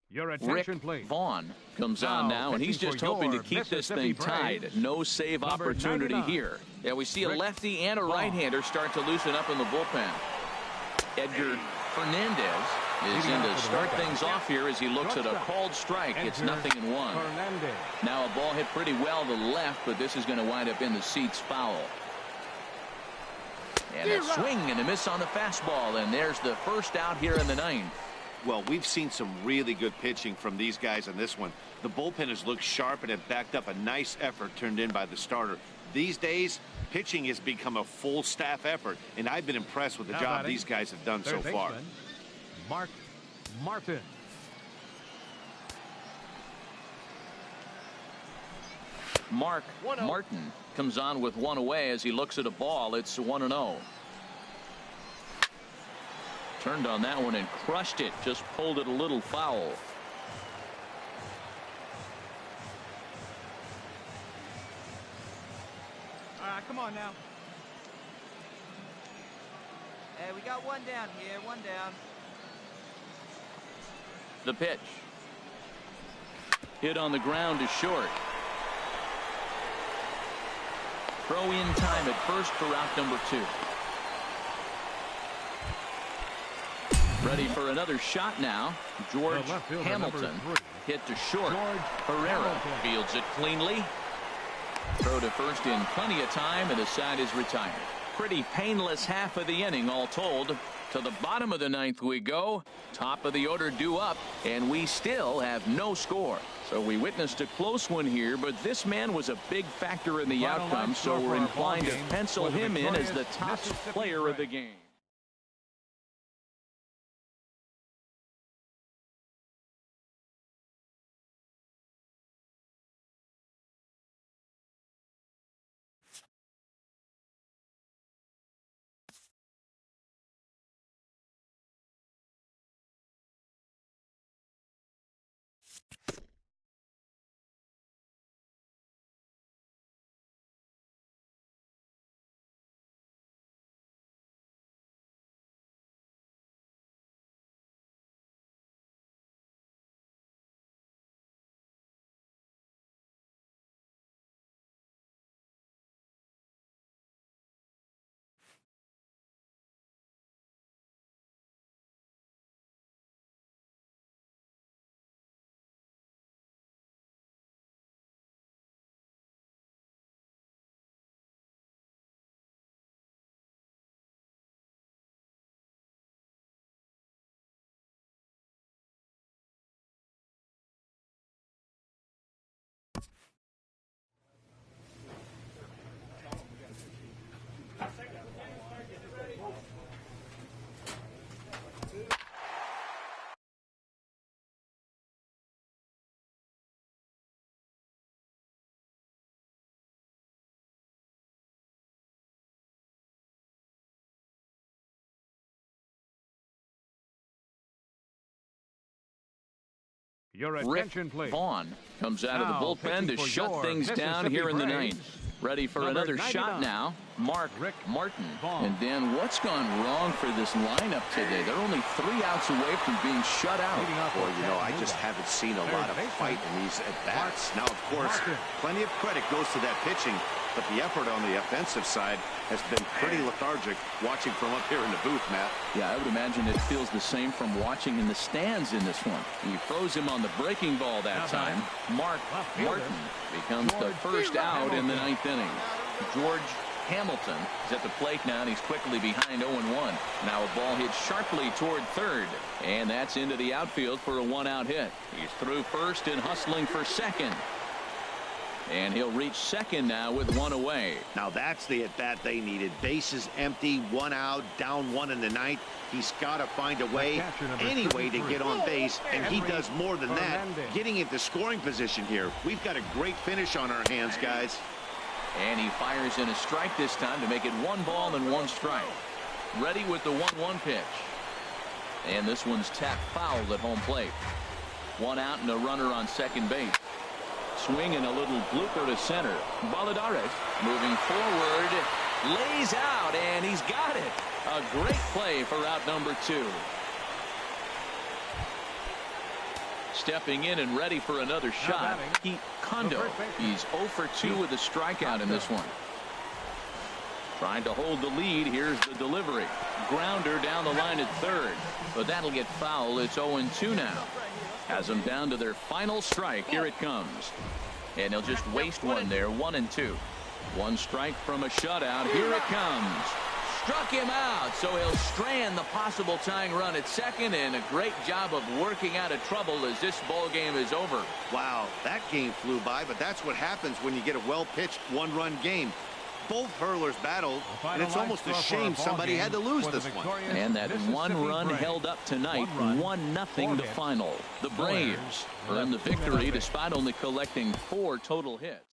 Your Rick attention, please. Vaughn comes on now, and he's just hoping to keep this thing tied. No save opportunity here. Yeah, we see a lefty and a right-hander start to loosen up in the bullpen. Edgar Fernandez is in to start things off here as he looks at a called strike. It's 0-1. Now a ball hit pretty well to left, but this is going to wind up in the seats foul. And a swing and a miss on the fastball, and there's the first out here in the ninth. Well, we've seen some really good pitching from these guys in this one. The bullpen has looked sharp and have backed up a nice effort turned in by the starter. These days, pitching has become a full staff effort, and I've been impressed with the job these guys have done so far. Mark Martin. Mark Martin comes on with one away as he looks at a ball. It's 1-0. Turned on that one and crushed it. Just pulled it a little foul. All right, come on now. Hey, we got one down here, one down. The pitch. Hit on the ground is short. Throw in time at first for out number 2. Ready for another shot now. George Hamilton hit to short. Herrera fields it cleanly. Throw to first in plenty of time, and the side is retired. Pretty painless half of the inning all told. To the bottom of the ninth we go. Top of the order due up, and we still have no score. So we witnessed a close one here, but this man was a big factor in the outcome, so we're inclined to pencil him in as the top player of the game. Your attention, please. Vaughn comes out of the bullpen to shut things down here in the ninth. Ready for another shot now. Mark Martin. And then what's gone wrong for this lineup today? They're only 3 outs away from being shut out. Well, you know, I just haven't seen a lot of fight in these at-bats. Now, of course, plenty of credit goes to that pitching, but the effort on the offensive side has been pretty lethargic watching from up here in the booth, Matt. Yeah, I would imagine it feels the same from watching in the stands in this one. He froze him on the breaking ball that time. Mark Martin becomes the first out in the ninth inning. George Hamilton is at the plate now, and he's quickly behind 0-1. Now a ball hit sharply toward third, and that's into the outfield for a 1-out hit. He's through first and hustling for second. And he'll reach second now with 1 away. Now that's the at-bat they needed. Bases empty, 1 out, down 1 in the ninth. He's got to find a way, any way to get on base, and he does more than that, getting into scoring position here. We've got a great finish on our hands, guys. And he fires in a strike this time to make it 1 ball and 1 strike. Ready with the 1-1 pitch. And this one's tapped foul at home plate. 1 out and a runner on second base. Swing and a little blooper to center. Valladares moving forward, lays out, and he's got it. A great play for out number 2. Stepping in and ready for another shot, Pete Kondo. He's 0 for 2 with a strikeout in this one. Trying to hold the lead. Here's the delivery. Grounder down the line at third. But that'll get foul. It's 0-2 now. Has them down to their final strike. Here it comes. And he'll just waste one there. 1-2. One strike from a shutout. Here it comes. Struck him out. So he'll strand the possible tying run at second. And a great job of working out of trouble as this ball game is over. Wow, that game flew by, but that's what happens when you get a well-pitched one-run game. Both hurlers battled, and it's almost a shame somebody had to lose this one. And that one run held up tonight, 1-0 the final. The Braves earn the victory despite only collecting 4 total hits.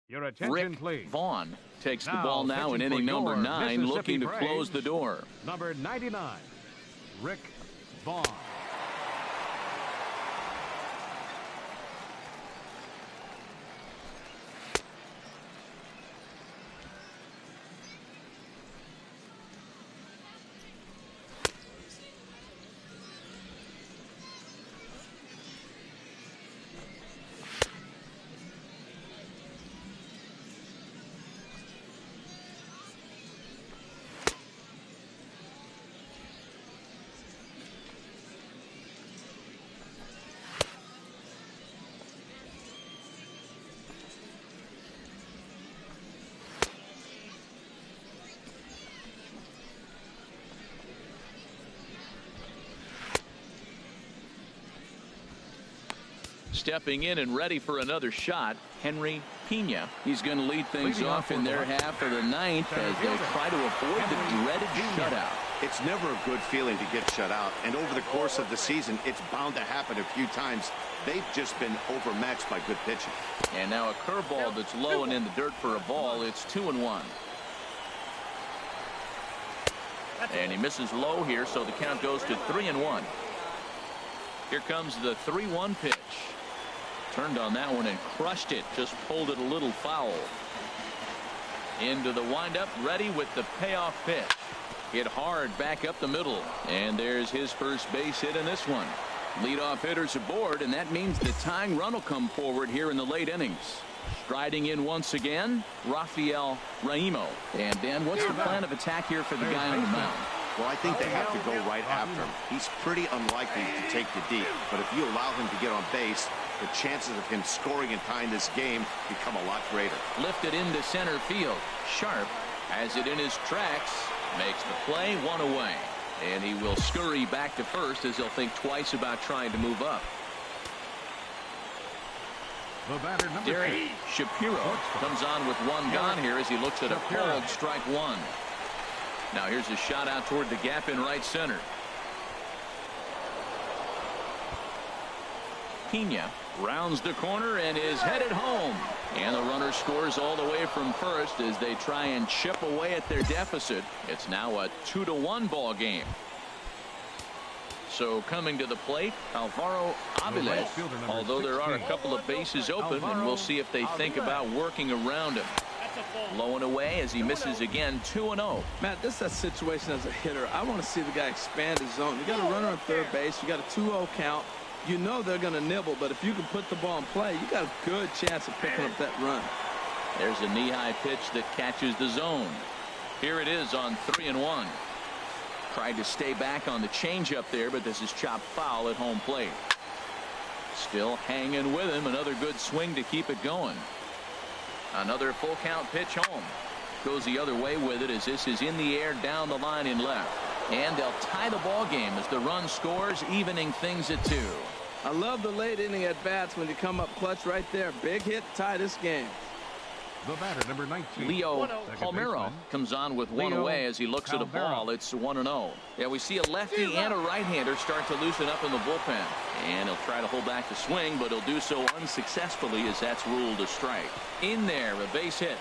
Your attention, Rick please. Vaughn takes the ball now in inning number 9, looking to close the door. Number 99, Rick Vaughn. Stepping in and ready for another shut, Henry Pena. He's going to lead things off in their half of the 9th as they try to avoid the dreaded shutout. It's never a good feeling to get shut out, and over the course of the season, it's bound to happen a few times. They've just been overmatched by good pitching. And now a curveball that's low and in the dirt for a ball. It's 2-1. And he misses low here, so the count goes to 3-1. Here comes the 3-1 pitch. Turned on that one and crushed it. Just pulled it a little foul. Into the windup, ready with the payoff pitch. Hit hard back up the middle. And there's his first base hit in this one. Leadoff hitters aboard, and that means the tying run will come forward here in the late innings. Striding in once again, Rafael Raimo. And Dan, what's the plan of attack here for the guy on the mound? Well, I think they have to go right after him. He's pretty unlikely to take you deep, but if you allow him to get on base, the chances of him scoring and tying this game become a lot greater. Lifted into center field. Sharp has it in his tracks. Makes the play, 1 away. And he will scurry back to first as he'll think twice about trying to move up. Derek Shapiro comes on with one gone here as he looks at a called strike 1. Now here's a shot out toward the gap in right center. Pena rounds the corner and is headed home. And the runner scores all the way from first as they try and chip away at their deficit. It's now a 2-1 ball game. So coming to the plate, Alvaro Aviles, although there are a couple of bases open, and we'll see if they think about working around him. Low and away as he misses again. 2-0. Matt, this is a situation as a hitter. I want to see the guy expand his zone. You got a runner on third base. You got a 2-0 count. You know they're going to nibble, but if you can put the ball in play, you got a good chance of picking up that run. There's a knee-high pitch that catches the zone. Here it is on 3-1. Tried to stay back on the changeup there, but this is chopped foul at home plate. Still hanging with him. Another good swing to keep it going. Another full count pitch home. Goes the other way with it as this is in the air down the line in left. And they'll tie the ball game as the run scores, evening things at 2. I love the late inning at bats when you come up clutch right there. Big hit, tie this game. The batter, number 19. Leo Palmeiro comes on with one away as he looks at a ball. It's 1-0. Yeah, we see a lefty and a right-hander start to loosen up in the bullpen. And he'll try to hold back the swing, but he'll do so unsuccessfully as that's ruled a strike. In there, a base hit.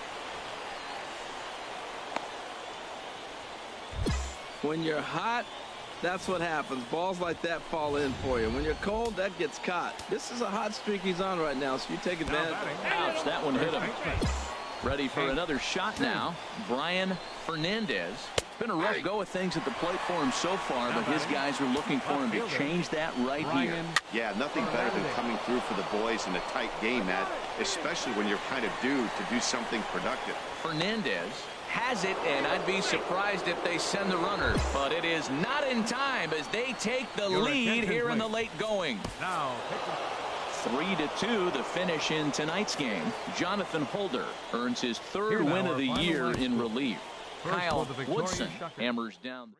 When you're hot, that's what happens. Balls like that fall in for you. When you're cold, that gets caught. This is a hot streak he's on right now, so you take advantage. Ouch, that one hit him. Ready for another shot now. Brian Fernandez. Been a rough go of things at the plate for him so far, but his guys are looking for him to change that right here. Yeah, nothing better than coming through for the boys in a tight game, Matt, especially when you're kind of due to do something productive. Fernandez has it, and I'd be surprised if they send the runner, but it is not in time as they take the lead here in the late going. Now 3-2 the finish in tonight's game. Jonathan Holder earns his third win of the year in relief. Kyle Woodson hammers down.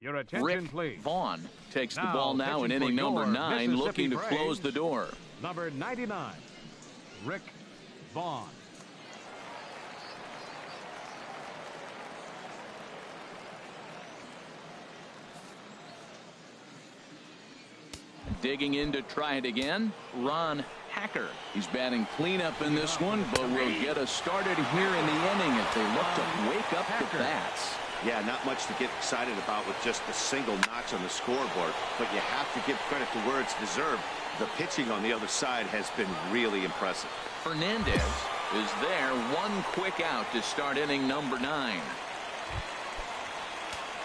Your attention, Rick please. Vaughn takes the ball now in inning number 9, looking to close the door. Number 99, Rick Vaughn. Digging in to try it again, Ron Hacker. He's batting cleanup in this one, but will get us started here in the inning as they look to wake up the bats. Yeah, not much to get excited about with just a single notch on the scoreboard, but you have to give credit to where it's deserved. The pitching on the other side has been really impressive. Fernandez is there, one quick out to start inning number 9.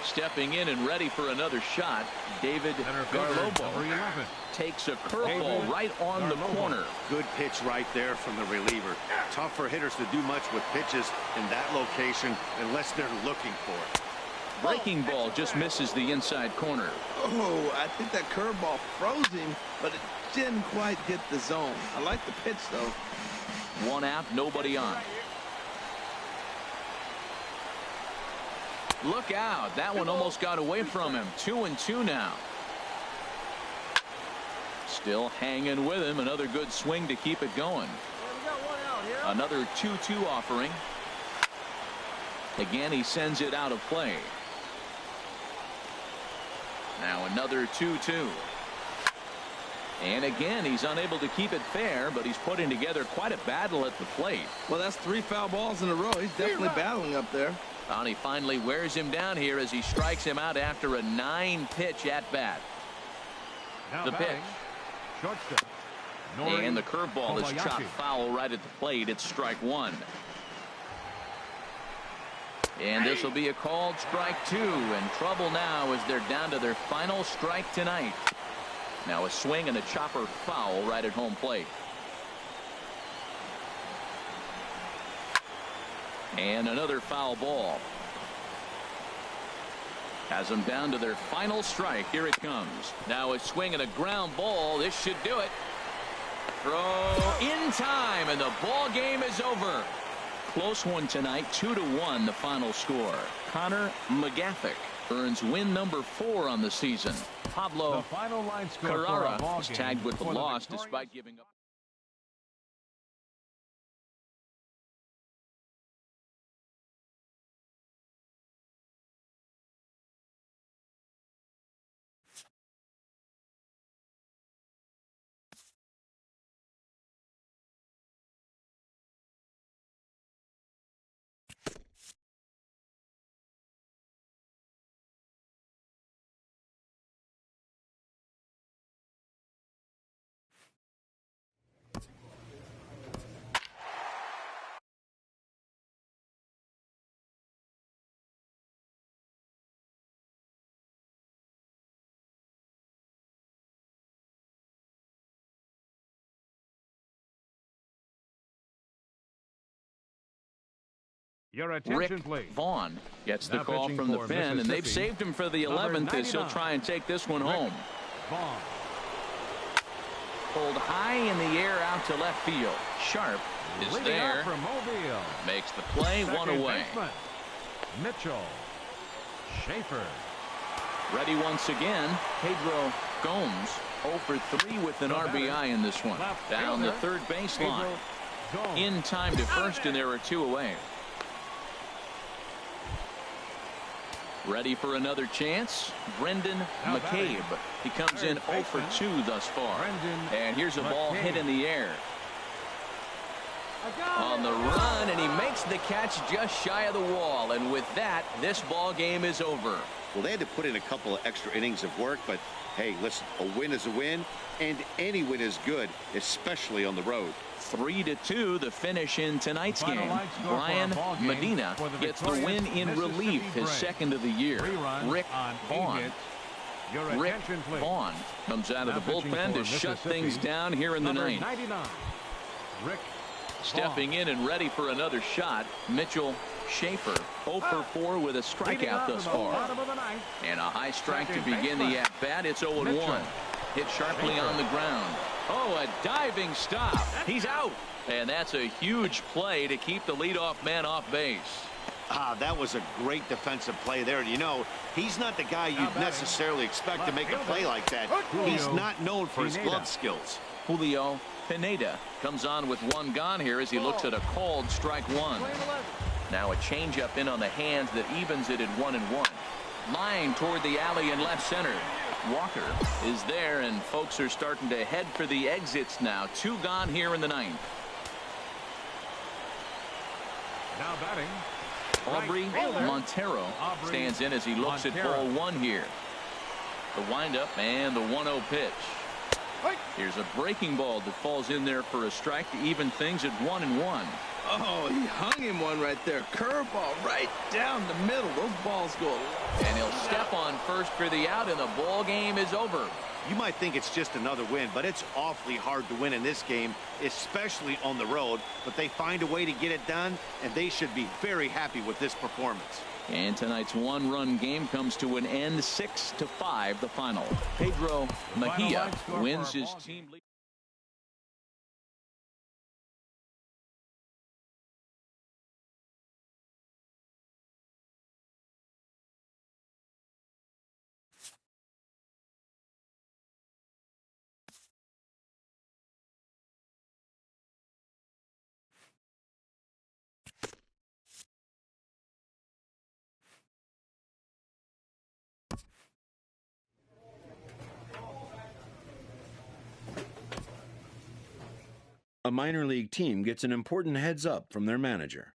Stepping in and ready for another shot, David Garlobo takes a curveball right on the corner. Good pitch right there from the reliever. Tough for hitters to do much with pitches in that location unless they're looking for it. Breaking ball just misses the inside corner. Oh, I think that curveball froze him, but it didn't quite hit the zone. I like the pitch, though. One out, nobody on. Look out. That one almost got away from him. 2-2 now. Still hanging with him. Another good swing to keep it going. Another 2-2 offering. Again, he sends it out of play. Now another 2-2. And again, he's unable to keep it fair, but he's putting together quite a battle at the plate. Well, that's 3 foul balls in a row. He's definitely battling up there. And he finally wears him down here as he strikes him out after a 9-pitch at bat. The pitch. Shortstop. And the curveball is chopped foul right at the plate. It's strike 1. And this will be a called strike 2. In trouble now as they're down to their final strike tonight. Now a swing and a chopper foul right at home plate. And another foul ball. Has them down to their final strike. Here it comes. Now a swing and a ground ball. This should do it. Throw in time, and the ball game is over. close one tonight. 2-1 the final score. Connor McGaffick earns win number 4 on the season. Pablo The final line score for a Carrara ball is game tagged with the for the loss victorious- despite giving up. Your Rick attention, please. Vaughn gets the Now call pitching from the for pen, and they've Mississippi, saved him for the number 11th as he'll 99, try and take this one Rick home. Vaughn. Pulled high in the air out to left field. Sharp is Leading there. off from Mobile. Makes the play. Second One away. baseman, Mitchell. Schaefer. Ready once again. Pedro Gomes 0 for 3 with an The RBI batter, in this one. left Down the fielder, third baseline. Pedro Gomes. In time to first, and there are 2 away. Ready for another chance. Brendan Now McCabe. batting. He comes in Third 0 for baseman, 2 thus far. Brendan And here's a ball hit McCabe. in the air. On the run, and he makes the catch just shy of the wall. And with that, this ball game is over. Well, they had to put in a couple of extra innings of work, but hey, listen, a win is a win, and any win is good, especially on the road. 3-2 the finish in tonight's Final game. line score for Brian our ball game Medina for the gets the victorious win in Mississippi relief, his Braves. second of the year. 3 runs Rick on 8 Vaughn. hits. Your Rick attention, please. Vaughn comes out of Now the pitching bullpen for to shut Mississippi, things down here in the number ninth. 99, Rick Stepping in and ready for another shot, Mitchell Schaefer 0 for 4 with a strikeout thus far. And a high strike to Second begin the baseman, at-bat. It's 0-1. Mitchell Hit sharply Schaefer. on the ground. Oh, a diving stop. He's out. And that's a huge play to keep the leadoff man off base. That was a great defensive play there. You know, he's not the guy you'd necessarily expect to make a play like that. He's not known for his glove skills. Julio Pineda comes on with 1 gone here as he looks at a called strike 1. Now a changeup in on the hands that evens it at 1-1. Line toward the alley in left center. Walker is there, and folks are starting to head for the exits now. 2 gone here in the ninth. Now batting, Aubrey right fielder, Montero Aubrey stands in as he looks Montero. at ball 1 here. The windup and the 1-0 pitch. Here's a breaking ball that falls in there for a strike to even things at 1-1. Oh, he hung him one right there. Curveball right down the middle. Those balls go. And he'll step on first for the out, and the ball game is over. You might think it's just another win, but it's awfully hard to win in this game, especially on the road. But they find a way to get it done, and they should be very happy with this performance. And tonight's 1-run game comes to an end, 6-5 the final. Pedro Mejia line score for wins our his ball team lead. A minor league team gets an important heads up from their manager.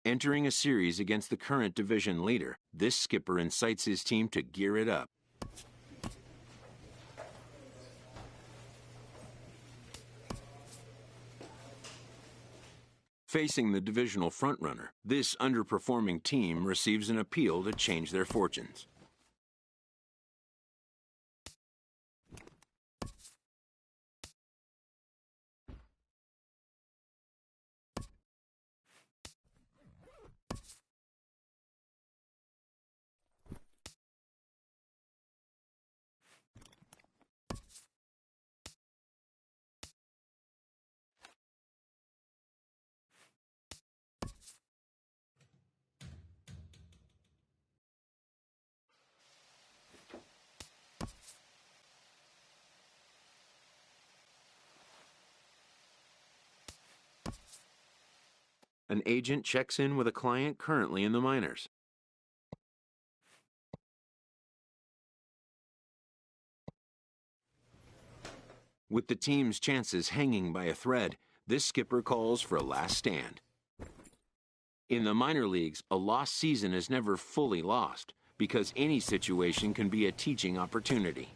Entering a series against the current division leader, this skipper incites his team to gear it up. Facing the divisional frontrunner, this underperforming team receives an appeal to change their fortunes. An agent checks in with a client currently in the minors. With the team's chances hanging by a thread, this skipper calls for a last stand. In the minor leagues, a lost season is never fully lost because any situation can be a teaching opportunity.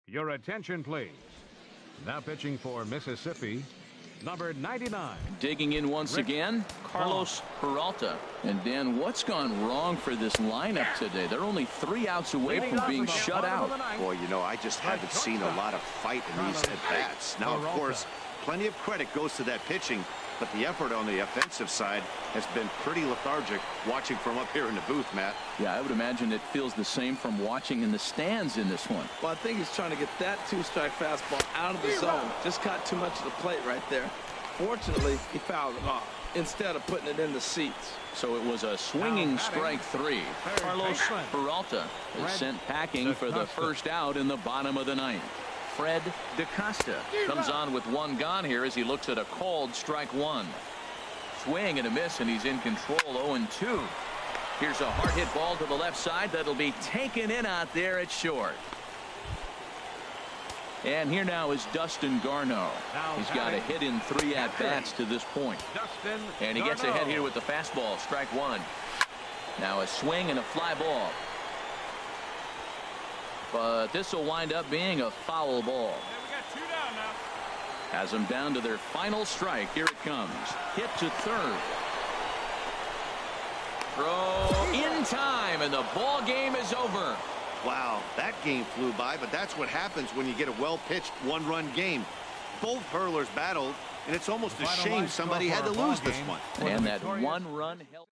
Your attention, please. Now pitching for Mississippi, number 99. Digging in once again, Carlos Peralta. And Dan, what's gone wrong for this lineup today? They're only 3 outs away from being shut out. Boy, you know, I just haven't seen a lot of fight in these at-bats. Now, of course, plenty of credit goes to that pitching, but the effort on the offensive side has been pretty lethargic watching from up here in the booth, Matt. Yeah, I would imagine it feels the same from watching in the stands in this one. Well, I think he's trying to get that 2-strike fastball out of the zone. Just caught too much of the plate right there. Fortunately, he fouled it off instead of putting it in the seats. So it was a swinging strike 3. Carlos Peralta is sent packing for the first out in the bottom of the 9th. Fred DaCosta comes on with 1 gone here as he looks at a called strike 1. Swing and a miss, and he's in control. 0-2. Here's a hard hit ball to the left side that'll be taken in out there at short. And here now is Dustin Garneau. He's got a hit in 3 at-bats to this point. And he gets ahead here with the fastball, strike 1. Now a swing and a fly ball. But this will wind up being a foul ball. We got 2 down now. Has them down to their final strike. Here it comes. Hit to third. Throw in time, and the ball game is over. Wow, that game flew by, but that's what happens when you get a well-pitched 1-run game. Both hurlers battled, and it's almost a shame somebody had to lose this one. And that 1-run help.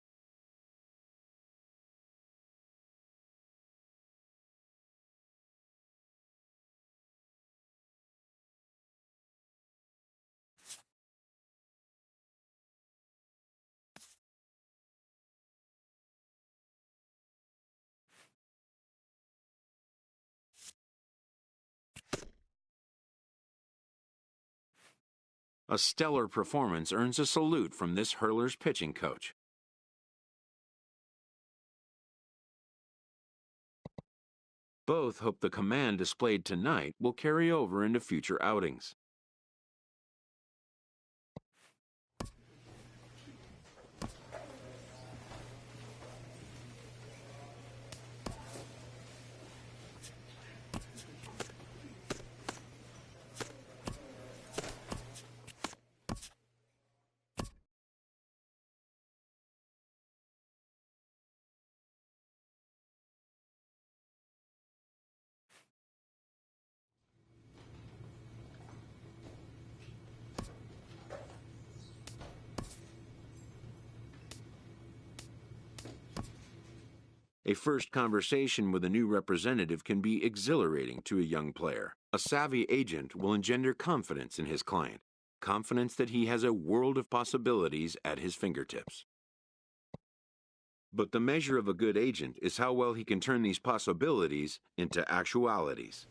A stellar performance earns a salute from this hurler's pitching coach. Both hope the command displayed tonight will carry over into future outings. A first conversation with a new representative can be exhilarating to a young player. A savvy agent will engender confidence in his client, confidence that he has a world of possibilities at his fingertips. But the measure of a good agent is how well he can turn these possibilities into actualities.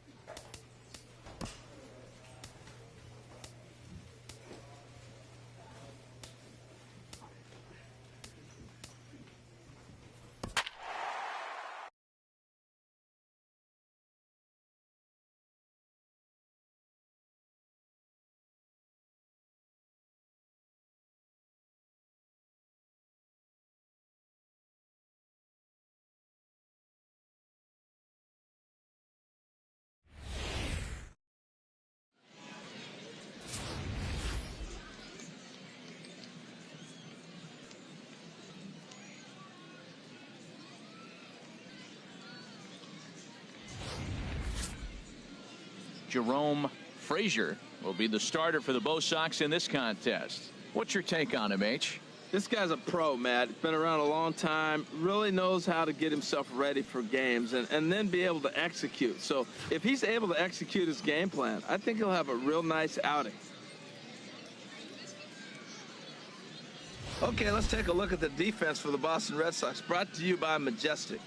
Jerome Frazier will be the starter for the Bo Sox in this contest. What's your take on him, H? This guy's a pro, Matt. Been around a long time, really knows how to get himself ready for games and then be able to execute. So if he's able to execute his game plan, I think he'll have a real nice outing. Okay, let's take a look at the defense for the Boston Red Sox, brought to you by Majestic.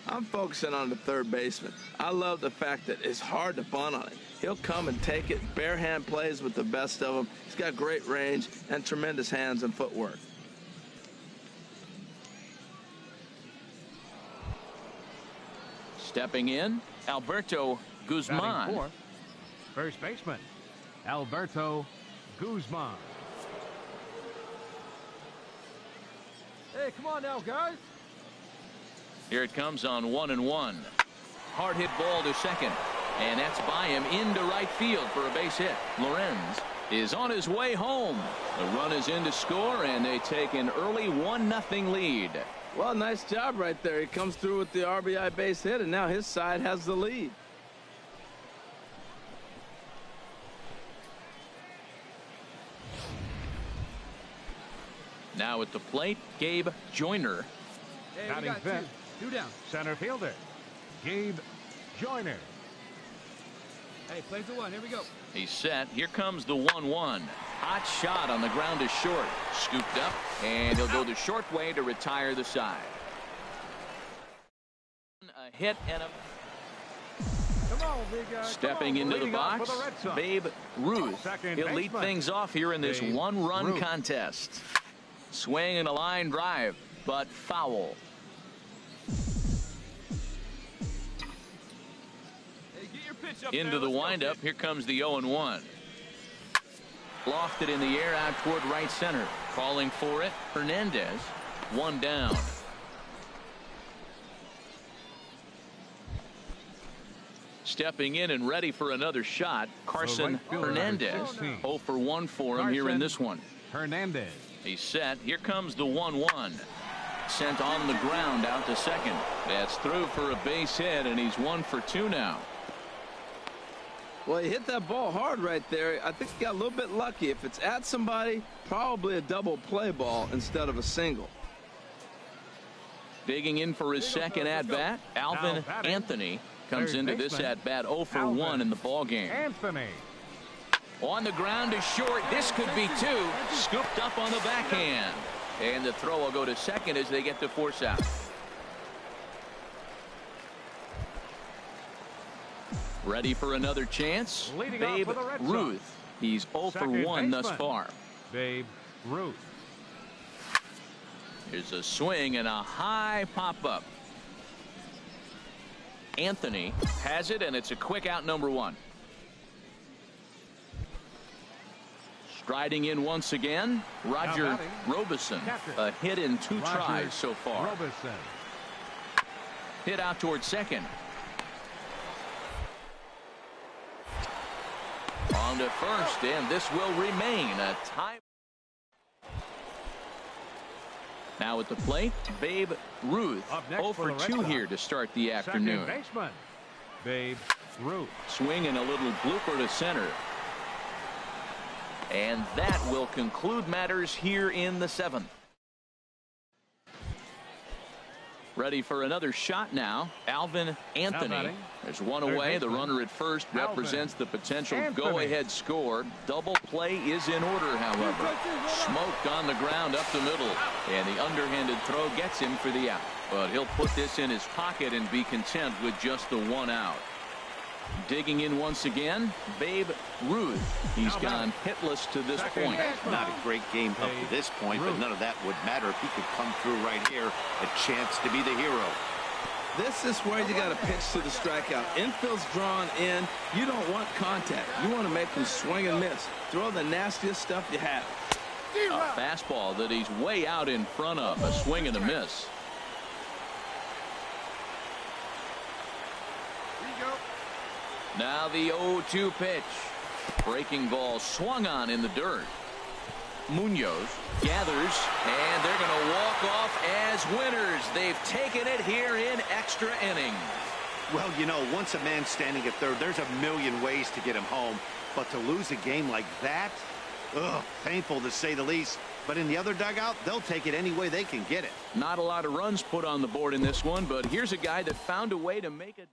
I'm focusing on the third baseman. I love the fact that it's hard to bunt on him. He'll come and take it, bare hand plays with the best of them. He's got great range and tremendous hands and footwork. Stepping in, Alberto Guzman. First baseman, Alberto Guzman. Hey, come on now, guys. Here it comes on 1-1. Hard hit ball to second. And that's by him into right field for a base hit. Lorenz is on his way home. The run is in to score, and they take an early 1-0 lead. Well, nice job right there. He comes through with the RBI base hit, and now his side has the lead. Now at the plate, Gabe Joyner. Hey, Batting fifth, two down. center fielder, Gabe Joyner. Hey, plays the one. Here we go. He's set. Here comes the 1-1. Hot shot on the ground is short. Scooped up, and he'll go the short way to retire the side. A hit and a... Come on, big guy. Stepping into the box, Babe Ruth. He'll lead things off here in this one-run contest. Swing and a line drive, but foul. Into the windup. Here comes the 0-1. Lofted in the air out toward right center. Calling for it, Hernandez. One down. Stepping in and ready for another shot, Carson Hernandez. 0 for 1 for him here in this one. Hernandez. He's set. Here comes the 1-1. Sent on the ground out to second. That's through for a base hit, and he's 1 for 2 now. Well, he hit that ball hard right there. I think he got a little bit lucky. If it's at somebody, probably a double play ball instead of a single. Digging in for his second at-bat, Alvin Anthony comes into this at-bat 0 for 1 in the ballgame. Anthony. On the ground is short. This could be 2. Scooped up on the backhand. And the throw will go to second as they get to force out. Ready for another chance? Babe Ruth. He's 0 for 1 thus far. Babe Ruth. Here's a swing and a high pop-up. Anthony has it, and it's a quick out, number 1. Striding in once again, Roger Robeson. A hit in 2 tries so far. Robeson. Hit out towards second. On to first, and this will remain a tie. Now at the plate, Babe Ruth. 0 for 2 here to start the afternoon. Second baseman, Babe Ruth. Swing and a little blooper to center. And that will conclude matters here in the 7th. Ready for another shot now. Alvin Anthony. There's one away. The runner at first represents the potential go-ahead score. Double play is in order, however. Smoked on the ground up the middle. And the underhanded throw gets him for the out. But he'll put this in his pocket and be content with just the one out. Digging in once again, Babe Ruth. He's gone hitless to this point. Not a great game up to this point, but none of that would matter if he could come through right here. A chance to be the hero. This is where you got to pitch to the strikeout. Infield's drawn in. You don't want contact. You want to make them swing and miss. Throw the nastiest stuff you have. A fastball that he's way out in front of. A swing and a miss. Now the 0-2 pitch. Breaking ball swung on in the dirt. Munoz gathers, and they're going to walk off as winners. They've taken it here in extra innings. Well, you know, once a man's standing at third, there's a million ways to get him home. But to lose a game like that, painful to say the least. But in the other dugout, they'll take it any way they can get it. Not a lot of runs put on the board in this one, but here's a guy that found a way to make a difference.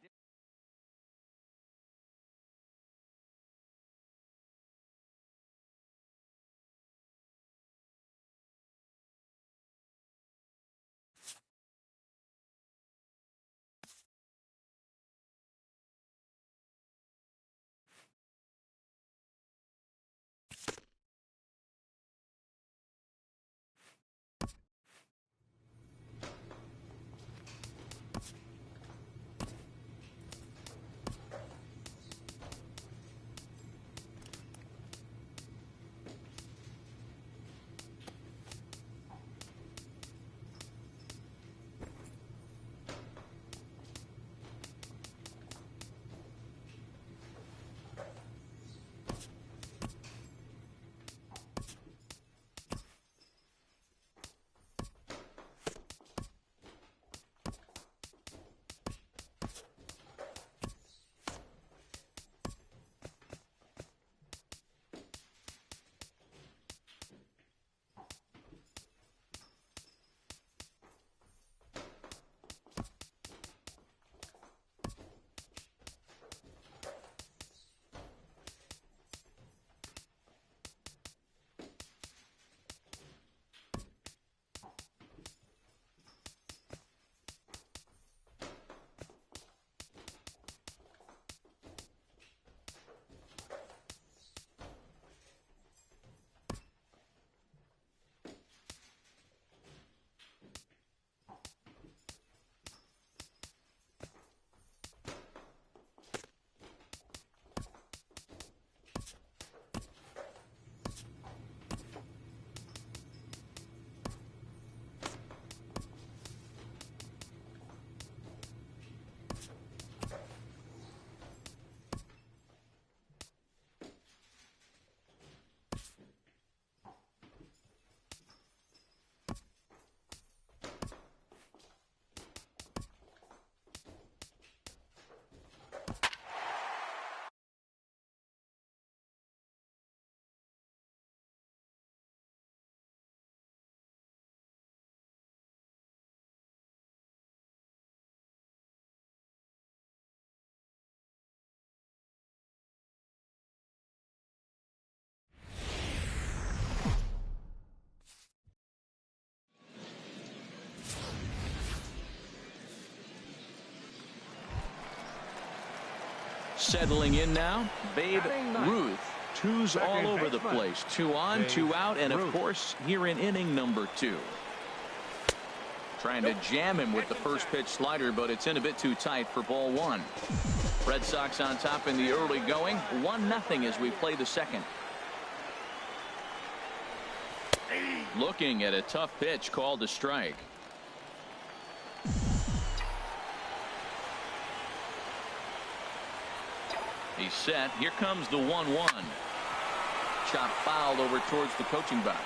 Settling in now, Babe Ruth. Twos all over the place. 2 on, 2 out, and of course here in inning number 2. Trying to jam him with the first pitch slider, but it's in a bit too tight for ball 1. Red Sox on top in the early going. 1-0 as we play the second. Looking at a tough pitch called a strike. He's set. Here comes the 1-1. Chop fouled over towards the coaching box.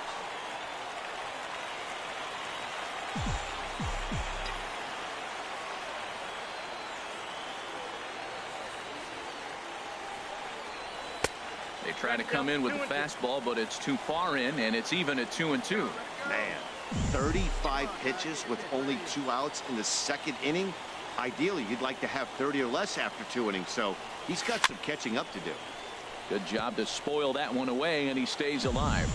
They try to come in with the fastball, but it's too far in, and it's even at 2-2. Man, 35 pitches with only 2 outs in the second inning. Ideally, you'd like to have 30 or less after 2 innings, so he's got some catching up to do. Good job to spoil that one away, and he stays alive.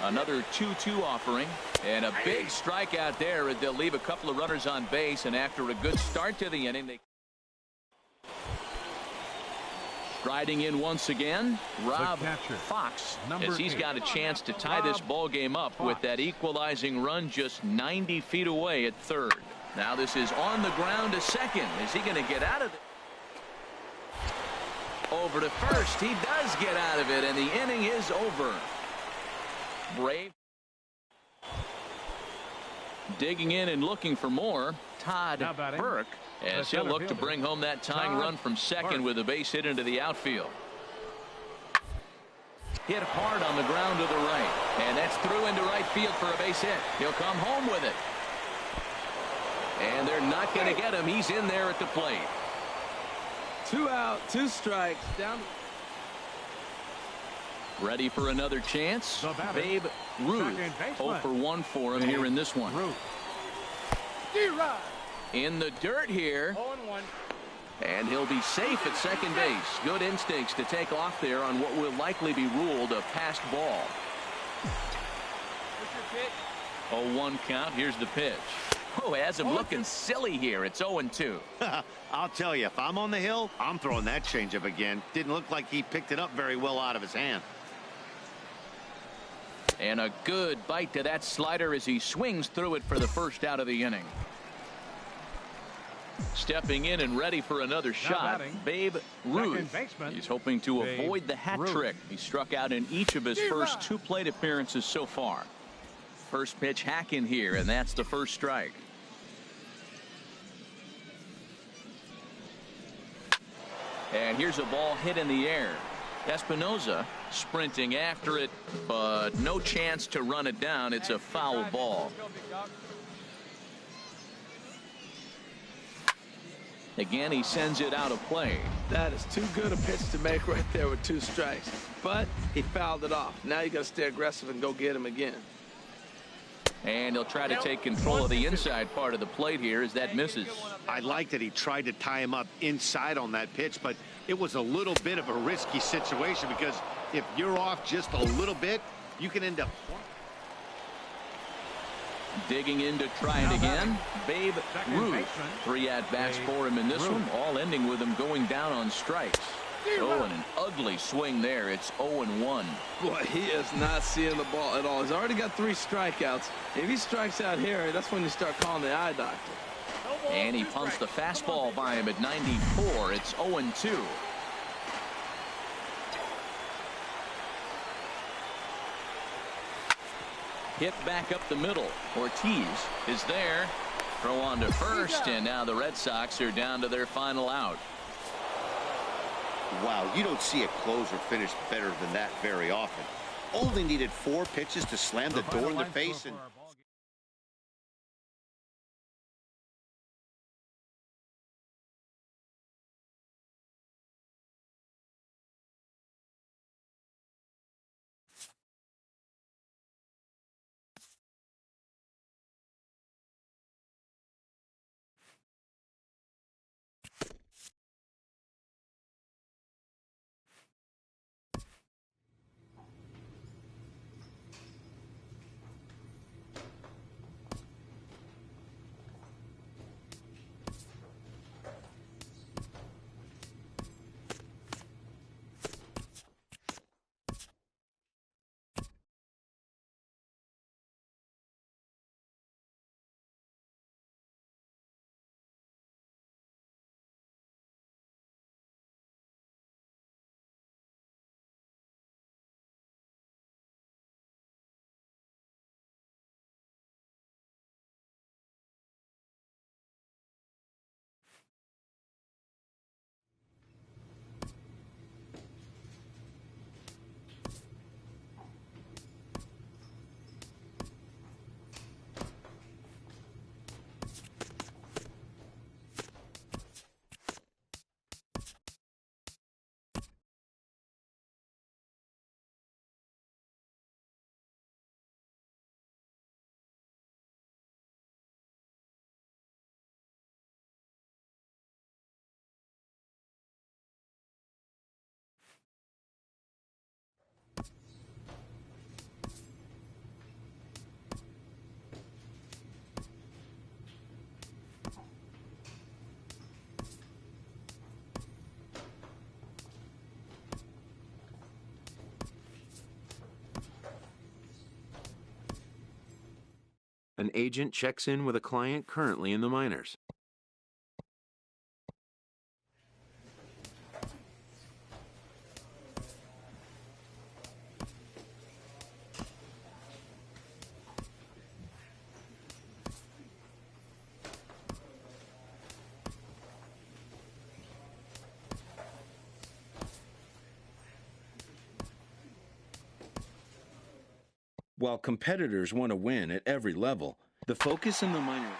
Another 2-2 offering, and a big strikeout there as they'll leave a couple of runners on base, and after a good start to the inning, they striding in once again, Rob Fox, as he's got a chance to tie this ball game up with that equalizing run just 90 feet away at third. Now this is on the ground to second. Is he going to get out of it? Over to first. He does get out of it, and the inning is over. Brave digging in and looking for more. Todd Burke, as he'll look to bring home that tying run from second with a base hit into the outfield. Hit hard on the ground to the right, and that's through into right field for a base hit. He'll come home with it, and they're not going to get him. He's in there at the plate. 2 out, 2 strikes down. Ready for another chance. Babe Ruth, 0 for 1 for him here in this one. In the dirt here, and he'll be safe at second base. Good instincts to take off there on what will likely be ruled a passed ball. 0-1 count. Here's the pitch. Oh, has him looking silly here. It's 0-2. I'll tell you, if I'm on the hill, I'm throwing that changeup again. Didn't look like he picked it up very well out of his hand. And a good bite to that slider as he swings through it for the first out of the inning. Stepping in and ready for another shot, Babe Ruth. He's hoping to avoid the hat trick. He struck out in each of his first 2 plate appearances so far. First pitch hack in here, and that's the first strike. And here's a ball hit in the air. Espinoza sprinting after it, but no chance to run it down. It's a foul ball. Again, he sends it out of play. That is too good a pitch to make right there with 2 strikes. But he fouled it off. Now you got to stay aggressive and go get him again. And he'll try to take control of the inside part of the plate here as that misses. I like that he tried to tie him up inside on that pitch, but it was a little bit of a risky situation because if you're off just a little bit, you can end up digging in to try it again. Babe Ruth, 3 at-bats for him in this one, all ending with him going down on strikes. Oh, and an ugly swing there. It's 0-1. Boy, he is not seeing the ball at all. He's already got 3 strikeouts. If he strikes out here, that's when you start calling the eye doctor. And he pumps the fastball by him at 94. It's 0-2. Hit back up the middle. Ortiz is there. Throw on to first, and now the Red Sox are down to their final out. Wow, you don't see a closer finish better than that very often. Only needed 4 pitches to slam the door in their face. And An agent checks in with a client currently in the minors. While competitors want to win at every level, the focus in the minor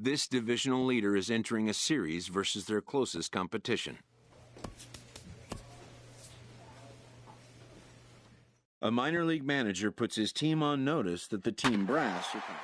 This divisional leader is entering a series versus their closest competition. A minor league manager puts his team on notice that the team brass are coming.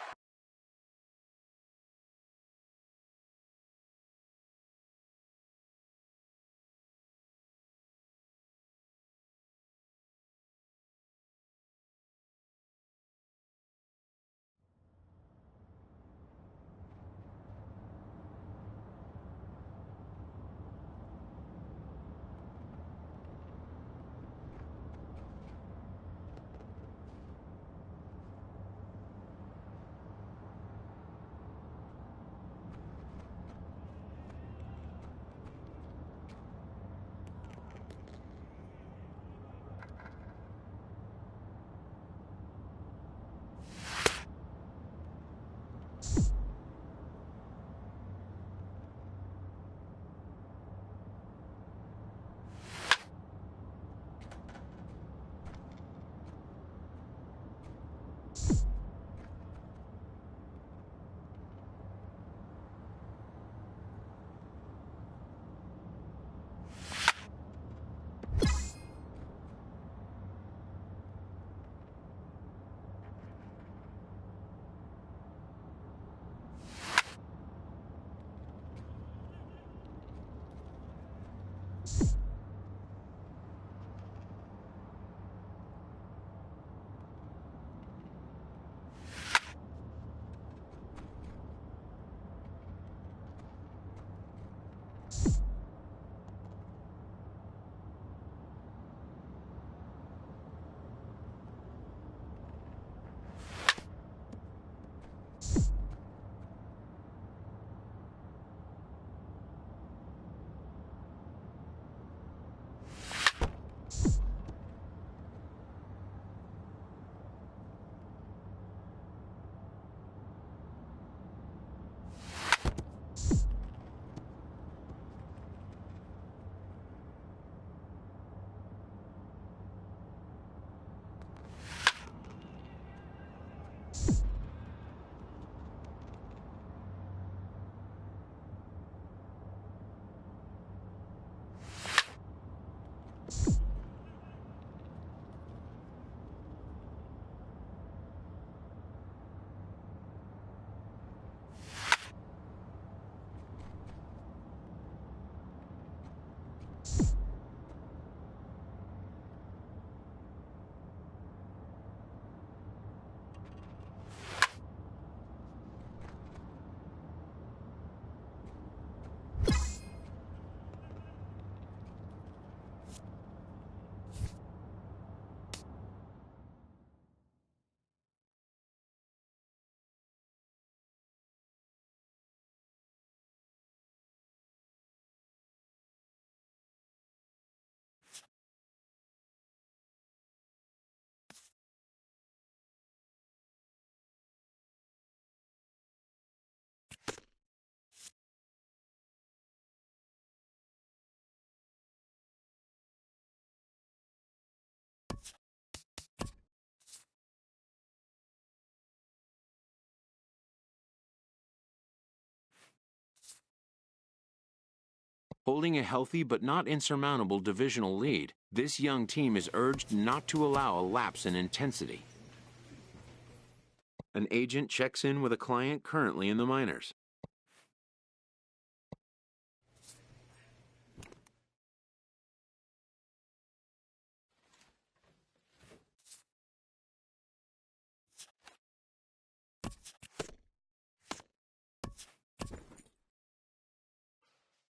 Holding a healthy but not insurmountable divisional lead, this young team is urged not to allow a lapse in intensity. An agent checks in with a client currently in the minors.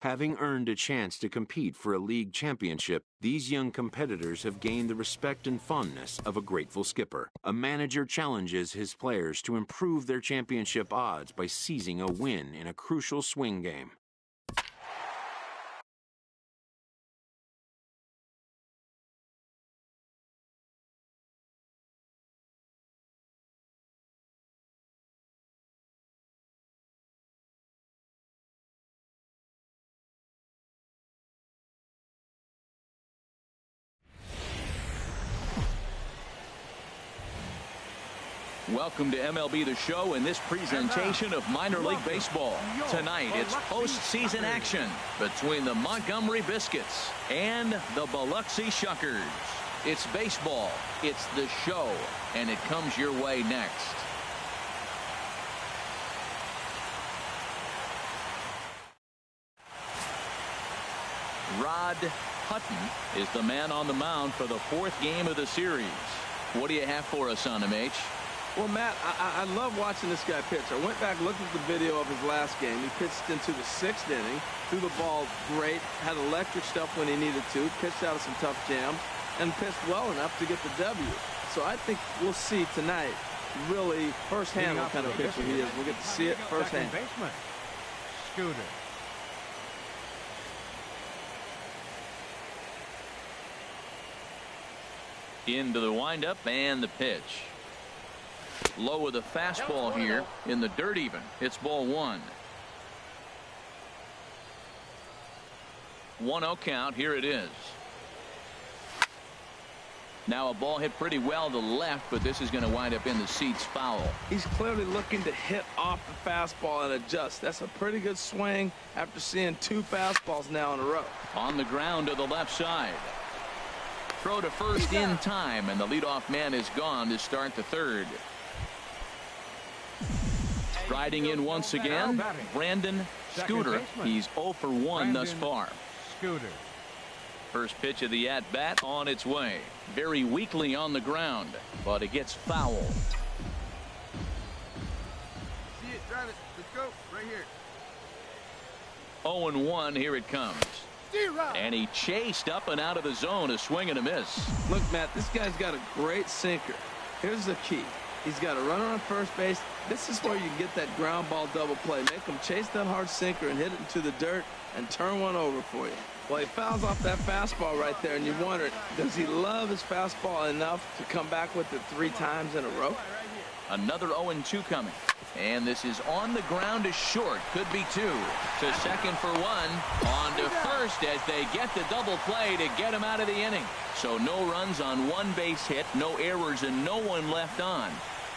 Having earned a chance to compete for a league championship, these young competitors have gained the respect and fondness of a grateful skipper. A manager challenges his players to improve their championship odds by seizing a win in a crucial swing game. Welcome to MLB The Show and this presentation of minor league baseball. Tonight, it's postseason action between the Montgomery Biscuits and the Biloxi Shuckers. It's baseball, it's the show, and it comes your way next. Rod Hutton is the man on the mound for the fourth game of the series. What do you have for us on him, H? Well, Matt, I love watching this guy pitch. I went back, looked at the video of his last game. He pitched into the 6th inning, threw the ball great, had electric stuff when he needed to, pitched out of some tough jams, and pitched well enough to get the W. So I think we'll see tonight really firsthand what kind of pitcher he is. We'll get to see it firsthand. Baseman, Scooter. Into the windup and the pitch. Low with a fastball here in the dirt even. It's ball 1. 1-0 count. Here it is. Now a ball hit pretty well to the left, but this is going to wind up in the seats foul. He's clearly looking to hit off the fastball and adjust. That's a pretty good swing after seeing 2 fastballs now in a row. On the ground to the left side. Throw to first in time, and the leadoff man is gone to start the 3rd. Striding in once again, Brandon Scooter. He's 0 for 1 thus far. Scooter. First pitch of the at-bat on its way. Very weakly on the ground, but it gets foul. See it, drive it. Let's go. Right here. 0-1, here it comes. And he chased up and out of the zone, a swing and a miss. Look, Matt, this guy's got a great sinker. Here's the key. He's got a runner on first base. This is where you get that ground ball double play. Make him chase that hard sinker and hit it into the dirt and turn one over for you. Well, he fouls off that fastball right there, and you wonder, does he love his fastball enough to come back with it 3 times in a row? Another 0-2 coming. And this is on the ground to short. Could be 2. To second for 1. On to first as they get the double play to get him out of the inning. So no runs on 1 base hit, no errors, and no one left on.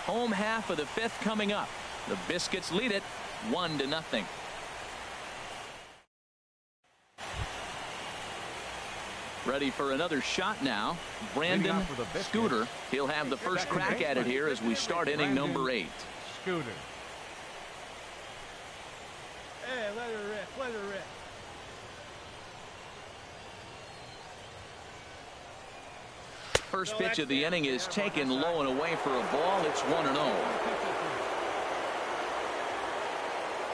Home half of the 5th coming up. The Biscuits lead it 1-0. Ready for another shot now. Brandon Scooter. He'll have the first crack at it here as we start inning number 8. Scooter. Hey, let her rip. Let her rip. First pitch of the inning is taken low and away for a ball. It's 1-0.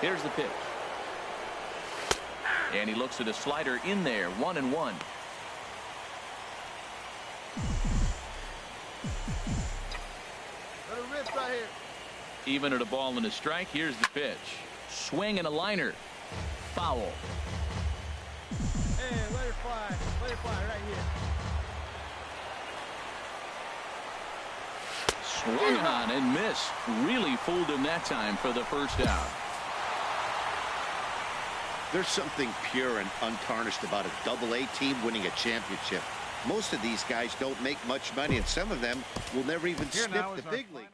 Here's the pitch. And he looks at a slider in there. 1-1. Let her rip right here. Even at a ball and a strike. Here's the pitch. Swing and a liner. Foul. Hey, let her fly. Let her fly right here. Swung on and missed. Really fooled him that time for the first out. There's something pure and untarnished about a Double-A team winning a championship. Most of these guys don't make much money, and some of them will never even sniff the big leagues.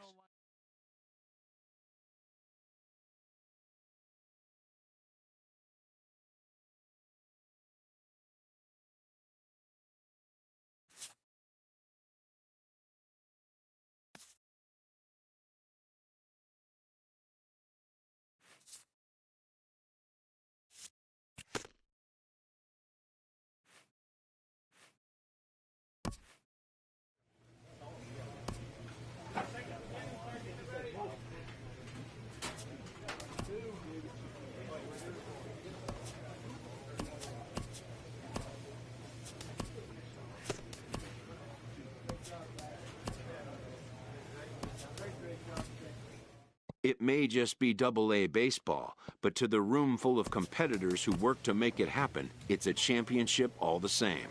It may just be Double-A baseball, but to the room full of competitors who work to make it happen, it's a championship all the same.